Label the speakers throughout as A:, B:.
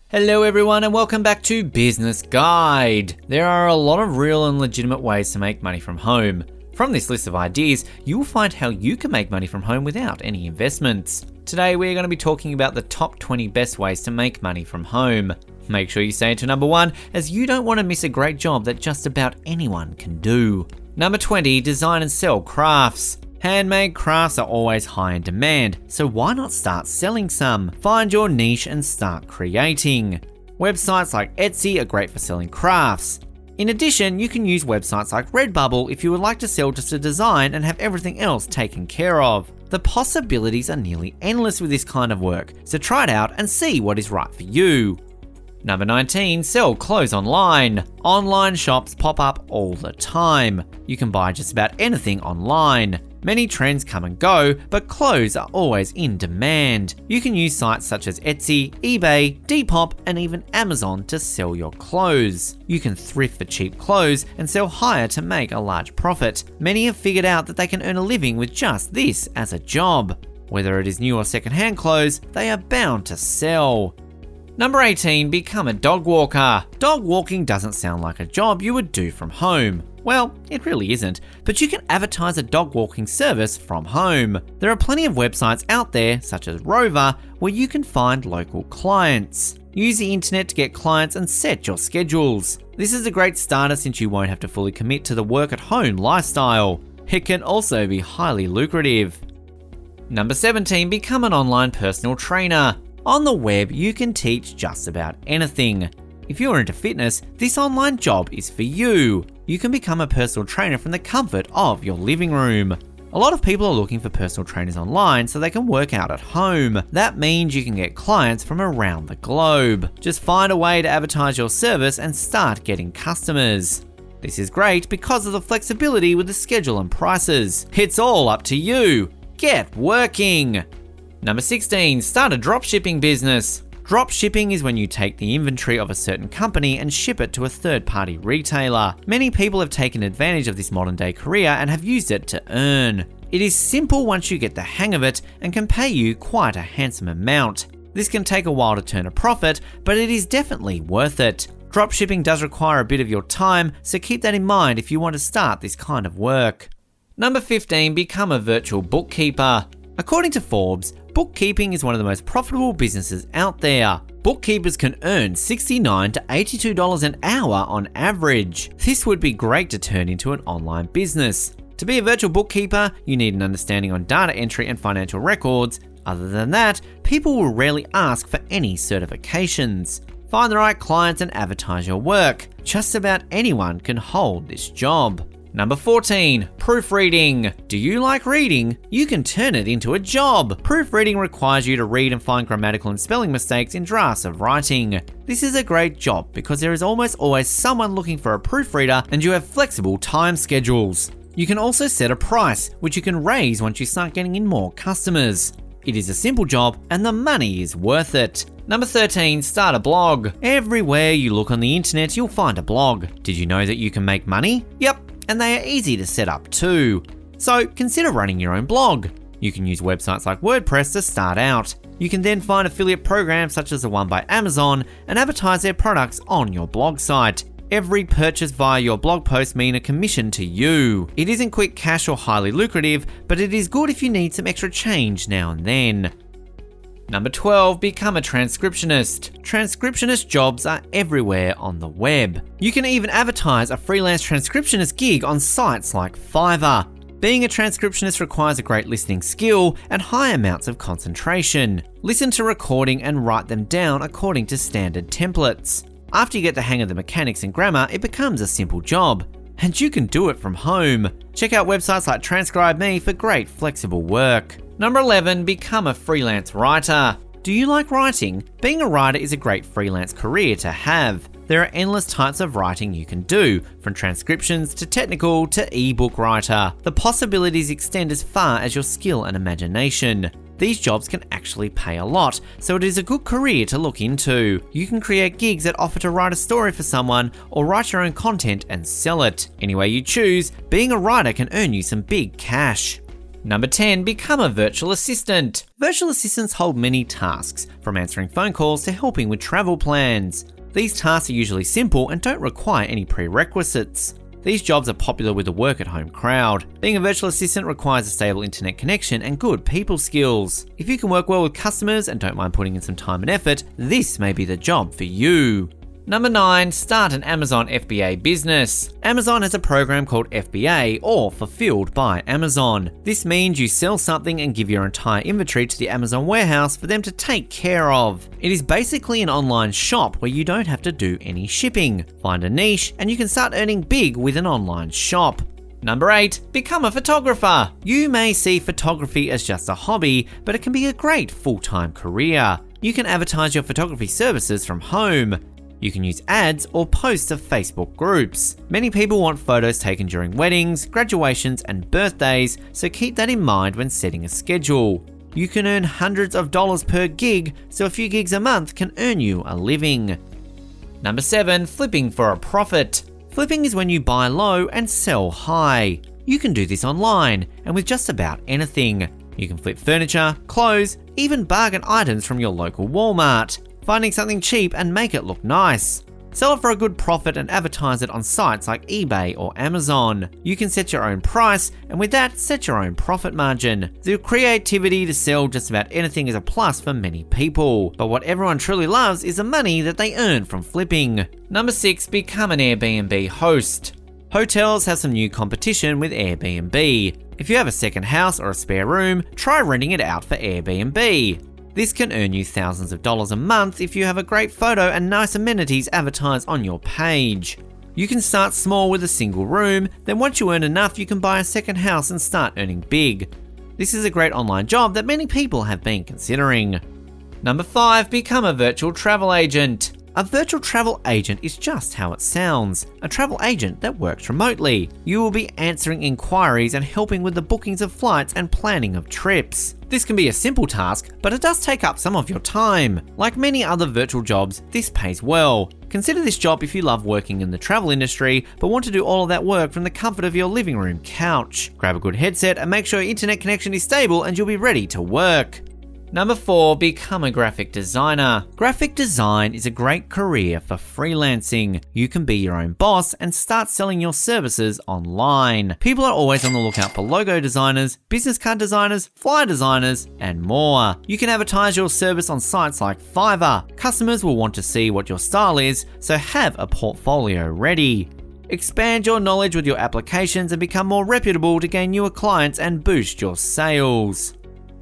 A: Hello everyone and welcome back to Business Guide. There are a lot of real and legitimate ways to make money from home. From this list of ideas, you will find how you can make money from home without any investments. Today we are going to be talking about the top 20 best ways to make money from home. Make sure you stay to number 1 as you don't want to miss a great job that just about anyone can do. Number 20, design and sell crafts. Handmade crafts are always high in demand, so why not start selling some? Find your niche and start creating. Websites like Etsy are great for selling crafts. In addition, you can use websites like Redbubble if you would like to sell just a design and have everything else taken care of. The possibilities are nearly endless with this kind of work, so try it out and see what is right for you. Number 19, sell clothes online. Online shops pop up all the time. You can buy just about anything online. Many trends come and go, but clothes are always in demand. You can use sites such as Etsy, eBay, Depop, and even Amazon to sell your clothes. You can thrift for cheap clothes and sell higher to make a large profit. Many have figured out that they can earn a living with just this as a job. Whether it is new or secondhand clothes, they are bound to sell. Number 18, become a dog walker. Dog walking doesn't sound like a job you would do from home. Well, it really isn't, but you can advertise a dog walking service from home. There are plenty of websites out there, such as Rover, where you can find local clients. Use the internet to get clients and set your schedules. This is a great starter since you won't have to fully commit to the work at home lifestyle. It can also be highly lucrative. Number 17, become an online personal trainer. On the web, you can teach just about anything. If you're into fitness, this online job is for you. You can become a personal trainer from the comfort of your living room. A lot of people are looking for personal trainers online so they can work out at home. That means you can get clients from around the globe. Just find a way to advertise your service and start getting customers. This is great because of the flexibility with the schedule and prices. It's all up to you. Get working. Number 16, start a dropshipping business. Dropshipping is when you take the inventory of a certain company and ship it to a third-party retailer. Many people have taken advantage of this modern-day career and have used it to earn. It is simple once you get the hang of it and can pay you quite a handsome amount. This can take a while to turn a profit, but it is definitely worth it. Dropshipping does require a bit of your time, so keep that in mind if you want to start this kind of work. Number 15, become a virtual bookkeeper. According to Forbes, bookkeeping is one of the most profitable businesses out there. Bookkeepers can earn $69 to $82 an hour on average. This would be great to turn into an online business. To be a virtual bookkeeper, you need an understanding on data entry and financial records. Other than that, people will rarely ask for any certifications. Find the right clients and advertise your work. Just about anyone can hold this job. Number 14, proofreading. Do you like reading? You can turn it into a job. Proofreading requires you to read and find grammatical and spelling mistakes in drafts of writing. This is a great job because there is almost always someone looking for a proofreader and you have flexible time schedules. You can also set a price, which you can raise once you start getting in more customers. It is a simple job and the money is worth it. Number 13, start a blog. Everywhere you look on the internet, you'll find a blog. Did you know that you can make money? Yep. And they are easy to set up too. So consider running your own blog. You can use websites like WordPress to start out. You can then find affiliate programs such as the one by Amazon and advertise their products on your blog site. Every purchase via your blog post means a commission to you. It isn't quick cash or highly lucrative, but it is good if you need some extra change now and then. Number 12, become a transcriptionist. Transcriptionist jobs are everywhere on the web. You can even advertise a freelance transcriptionist gig on sites like Fiverr. Being a transcriptionist requires a great listening skill and high amounts of concentration. Listen to recording and write them down according to standard templates. After you get the hang of the mechanics and grammar, it becomes a simple job. And you can do it from home. Check out websites like Transcribe Me for great flexible work. Number 11, become a freelance writer. Do you like writing? Being a writer is a great freelance career to have. There are endless types of writing you can do, from transcriptions to technical to ebook writer. The possibilities extend as far as your skill and imagination. These jobs can actually pay a lot, so it is a good career to look into. You can create gigs that offer to write a story for someone or write your own content and sell it. Any way you choose, being a writer can earn you some big cash. Number 10, become a virtual assistant. Virtual assistants hold many tasks, from answering phone calls to helping with travel plans. These tasks are usually simple and don't require any prerequisites. These jobs are popular with the work-at-home crowd. Being a virtual assistant requires a stable internet connection and good people skills. If you can work well with customers and don't mind putting in some time and effort, this may be the job for you. Number 9, start an Amazon FBA business. Amazon has a program called FBA, or Fulfilled by Amazon. This means you sell something and give your entire inventory to the Amazon warehouse for them to take care of. It is basically an online shop where you don't have to do any shipping. Find a niche and you can start earning big with an online shop. Number 8, become a photographer. You may see photography as just a hobby, but it can be a great full-time career. You can advertise your photography services from home. You can use ads or post to Facebook groups. Many people want photos taken during weddings, graduations, and birthdays, so keep that in mind when setting a schedule. You can earn hundreds of dollars per gig, so a few gigs a month can earn you a living. Number 7, flipping for a profit. Flipping is when you buy low and sell high. You can do this online and with just about anything. You can flip furniture, clothes, even bargain items from your local Walmart. Finding something cheap and make it look nice. Sell it for a good profit and advertise it on sites like eBay or Amazon. You can set your own price and with that, set your own profit margin. The creativity to sell just about anything is a plus for many people, but what everyone truly loves is the money that they earn from flipping. Number 6, become an Airbnb host. Hotels have some new competition with Airbnb. If you have a second house or a spare room, try renting it out for Airbnb. This can earn you thousands of dollars a month if you have a great photo and nice amenities advertised on your page. You can start small with a single room, then once you earn enough, you can buy a second house and start earning big. This is a great online job that many people have been considering. Number 5, become a virtual travel agent. A virtual travel agent is just how it sounds, a travel agent that works remotely. You will be answering inquiries and helping with the bookings of flights and planning of trips. This can be a simple task, but it does take up some of your time. Like many other virtual jobs, this pays well. Consider this job if you love working in the travel industry, but want to do all of that work from the comfort of your living room couch. Grab a good headset and make sure your internet connection is stable and you'll be ready to work. Number 4, become a graphic designer. Graphic design is a great career for freelancing. You can be your own boss and start selling your services online. People are always on the lookout for logo designers, business card designers, flyer designers, and more. You can advertise your service on sites like Fiverr. Customers will want to see what your style is, so have a portfolio ready. Expand your knowledge with your applications and become more reputable to gain newer clients and boost your sales.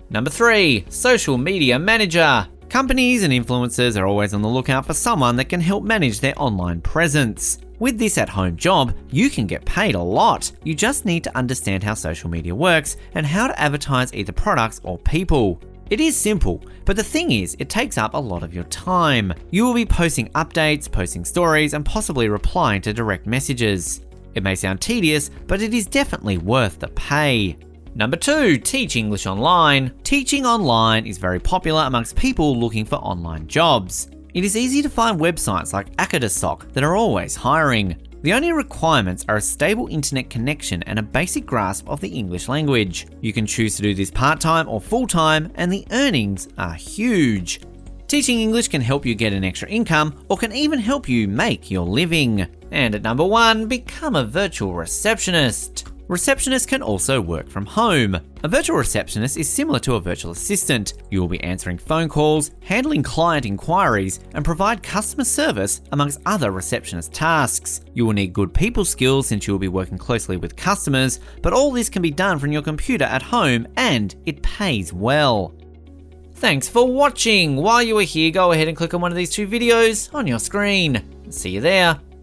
A: Number 3, social media manager. Companies and influencers are always on the lookout for someone that can help manage their online presence. With this at-home job, you can get paid a lot. You just need to understand how social media works and how to advertise either products or people. It is simple, but the thing is, it takes up a lot of your time. You will be posting updates, posting stories, and possibly replying to direct messages. It may sound tedious, but it is definitely worth the pay. Number 2, teach English online. Teaching online is very popular amongst people looking for online jobs. It is easy to find websites like Akadasok that are always hiring. The only requirements are a stable internet connection and a basic grasp of the English language. You can choose to do this part-time or full-time, and the earnings are huge. Teaching English can help you get an extra income or can even help you make your living. And at number 1, become a virtual receptionist. Receptionists can also work from home. A virtual receptionist is similar to a virtual assistant. You will be answering phone calls, handling client inquiries, and provide customer service amongst other receptionist tasks. You will need good people skills since you will be working closely with customers, but all this can be done from your computer at home and it pays well. Thanks for watching. While you are here, go ahead and click on one of these 2 videos on your screen. See you there.